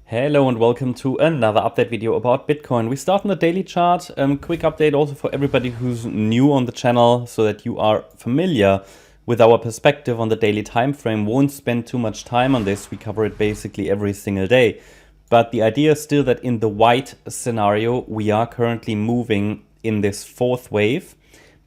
Hello and welcome to another update video about Bitcoin. We start on the daily chart. Quick update also for everybody who's new on the channel so that you are familiar with our perspective on the daily time frame. Won't spend too much time on this. We cover it basically every single day. But the idea is still that in the white scenario, we are currently moving in this fourth wave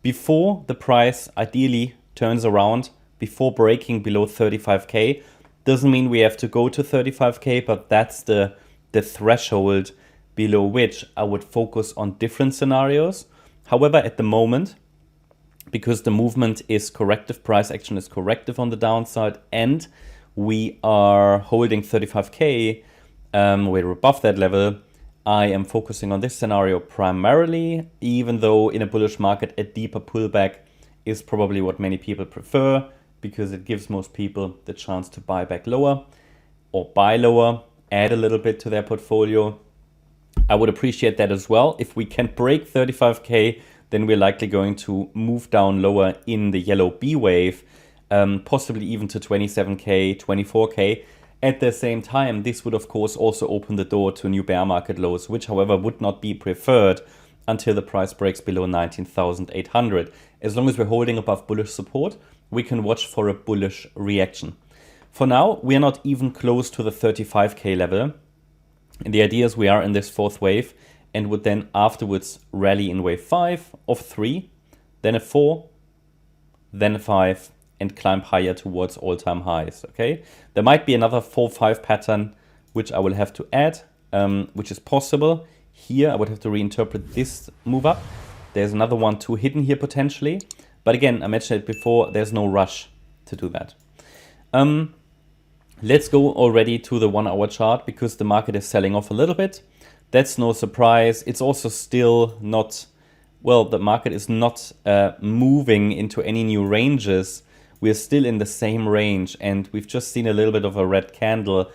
before the price ideally turns around, before breaking below 35K. Doesn't mean we have to go to 35K, but that's the threshold below which I would focus on different scenarios. However, at the moment, because the movement is corrective, price action is corrective on the downside, and we are holding 35K, we're above that level, I am focusing on this scenario primarily, even though in a bullish market, a deeper pullback is probably what many people prefer, because it gives most people the chance to buy back lower or buy lower, add a little bit to their portfolio. I would appreciate that as well. If we can break 35K, then we're likely going to move down lower in the yellow B wave, possibly even to 27K, 24K. At the same time, this would of course also open the door to new bear market lows, which however would not be preferred until the price breaks below 19,800. As long as we're holding above bullish support, we can watch for a bullish reaction. For now, we are not even close to the 35K level. And the idea is we are in this fourth wave and would then afterwards rally in wave 5 of 3, then a 4, then a 5, and climb higher towards all-time highs, okay? There might be another 4-5 pattern, which I will have to add, which is possible. Here, I would have to reinterpret this move up. There's another 1-2 hidden here potentially. But again, I mentioned it before, there's no rush to do that. Let's go already to the 1 hour chart because the market is selling off a little bit. That's no surprise. It's also still not, well, the market is not moving into any new ranges. We're still in the same range and we've just seen a little bit of a red candle.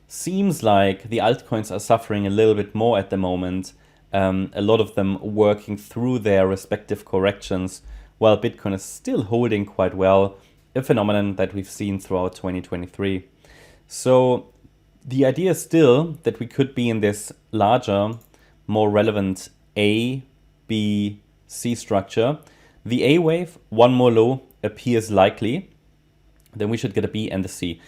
Seems like the altcoins are suffering a little bit more at the moment. A lot of them working through their respective corrections, while Bitcoin is still holding quite well, a phenomenon that we've seen throughout 2023. So the idea is still that we could be in this larger, more relevant A, B, C structure. The A wave, one more low, appears likely. Then we should get a B and a C.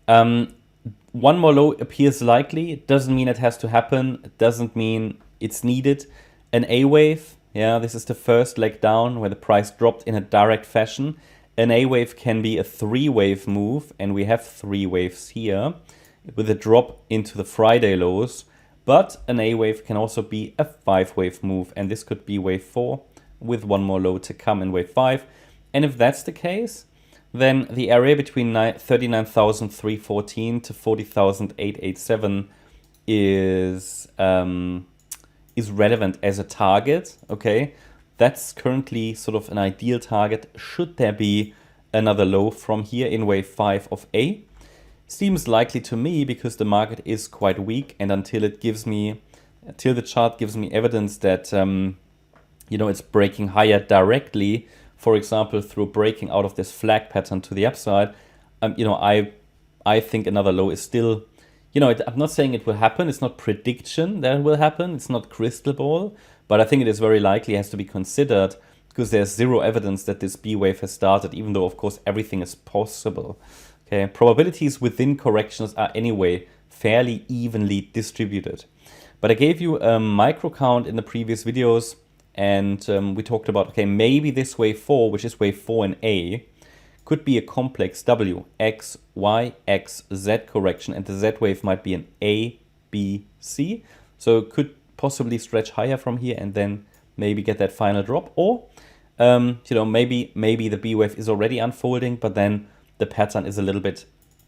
One more low appears likely. It doesn't mean it has to happen. It doesn't mean it's needed. An A wave, yeah, this is the first leg down where the price dropped in a direct fashion. An A wave can be a 3-wave move, and we have 3 waves here with a drop into the Friday lows. But an A wave can also be a 5-wave move, and this could be wave 4 with one more low to come in wave 5. And if that's the case, then the area between 39,314 to 40,887 is relevant as a target, okay? That's currently sort of an ideal target should there be another low from here in wave 5 of A. Seems likely to me because the market is quite weak, and until the chart gives me evidence that it's breaking higher directly, for example through breaking out of this flag pattern to the upside, I think another low is still, I'm not saying it will happen. It's not prediction that it will happen. It's not crystal ball. But I think it is very likely, has to be considered because there's zero evidence that this B wave has started, even though, of course, everything is possible. Okay, probabilities within corrections are anyway fairly evenly distributed. But I gave you a micro count in the previous videos, and we talked about, okay, maybe this wave 4, which is wave 4 in A, could be a complex W, X, Y, X, Z correction, and the Z wave might be an A, B, C. So it could possibly stretch higher from here and then maybe get that final drop. Or, maybe the B wave is already unfolding, but then the pattern is a little bit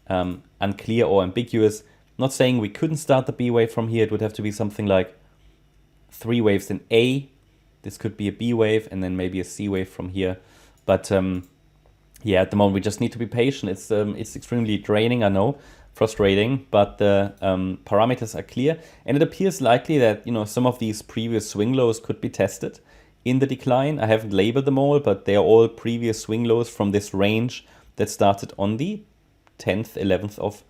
unclear or ambiguous. Not saying we couldn't start the B wave from here. It would have to be something like 3 waves in A. This could be a B wave and then maybe a C wave from here. But yeah, at the moment we just need to be patient. It's extremely draining, I know, frustrating, but the parameters are clear, and it appears likely that some of these previous swing lows could be tested in the decline. I haven't labeled them all, but they are all previous swing lows from this range that started on the 10th, 11th of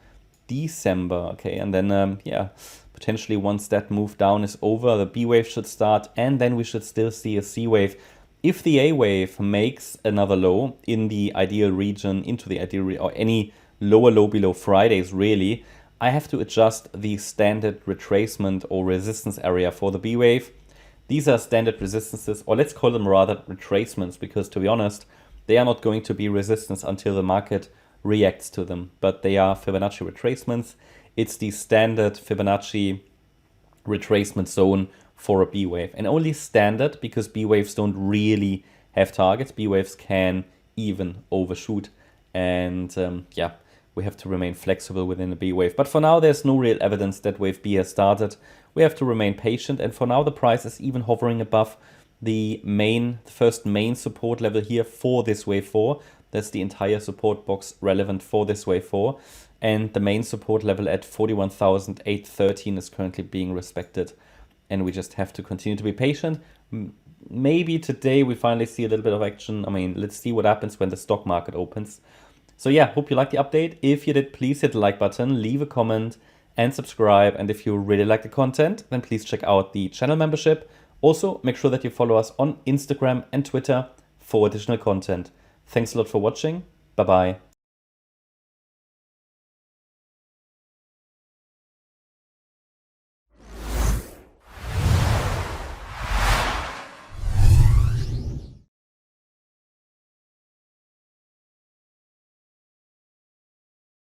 December. Okay, and then yeah, potentially once that move down is over, the B wave should start, and then we should still see a C wave. If the A wave makes another low in the ideal region, into the ideal or any lower low below Fridays, really, I have to adjust the standard retracement or resistance area for the B wave. These are standard resistances, or let's call them rather retracements, because to be honest, they are not going to be resistance until the market reacts to them, but they are Fibonacci retracements. It's the standard Fibonacci retracement zone for a B wave, and only standard because B waves don't really have targets. B waves can even overshoot, and yeah, we have to remain flexible within a B wave. But for now, there's no real evidence that wave B has started. We have to remain patient, and for now the price is even hovering above the first main support level here for this wave 4. That's the entire support box relevant for this wave 4, and the main support level at 41,813 is currently being respected, and we just have to continue to be patient. Maybe today we finally see a little bit of action. I mean, let's see what happens when the stock market opens. So yeah, hope you liked the update. If you did, please hit the like button, leave a comment and subscribe. And if you really like the content, then please check out the channel membership. Also, make sure that you follow us on Instagram and Twitter for additional content. Thanks a lot for watching. Bye-bye.